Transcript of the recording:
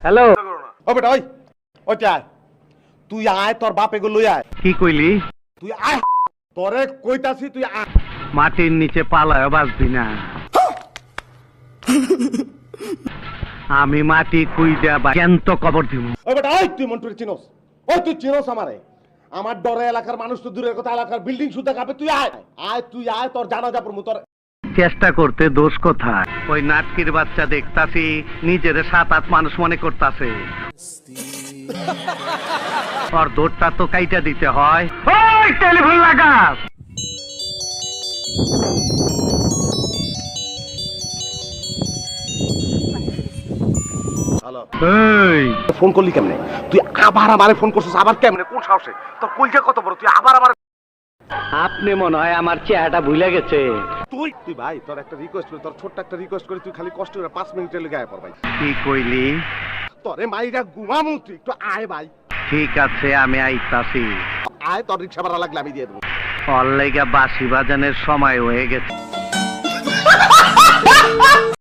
Hello ও বেটা ওই ওইটা আয় তুই আয় তোর বাপ এগুলো লই আয় কি কইলি? তুই আয় তোরে কইতাছি তুই আয় মাটির নিচে পালায় বাঁচবি না। আমি মাটি কুইদা বা জ্যান্ত কবর দিব। ওই বেটা ওই তুই মন্টুরে চিনোস ওই তুই চিনোস আমারে আমার ডরে এলাকার মানুষ তো দূরের কথা এলাকার বিল্ডিং সুদ্ধা কাঁপে তুই আয় আয় তুই আয় তোর জানাজা পড়মু তোর চেষ্টা করতে দোষ কোথায়? ওই নাটকির বাচ্চা দেখতাছি নিজের 7-8 মানুষ মনে করতাছে। ওর দৌড়টা তো কাইটা দিতে হয়। ওই টেলিফোন লাগা। হ্যালো এই ফোন করলি কেমনে তুই আবার আমারে ফোন করছিস আবার কেমনে কোন সাহসে তোর কলজা কত বড় তুই আবার আমার আপনি মনে হয় আমার চেহারাটা ভুলে গেছে। তুই ভাই তোর একটা রিকোয়েস্ট করি তোর ছোট্ট একটা রিকোয়েস্ট করি তুই খালি কষ্ট করে 5 মিনিটের লেগে আয় পর ভাই কি কইলি? তোরে মাইরা ঘুমামু তুই একটু আয় ভাই ঠিক আছে আমি আইতাছি। আয় তোর রিক্সা ভাড়া লাগলে আমি দিয়ে দেবো অল্লাইগা বাঁশি বাজানের সময় হয়ে গেছে।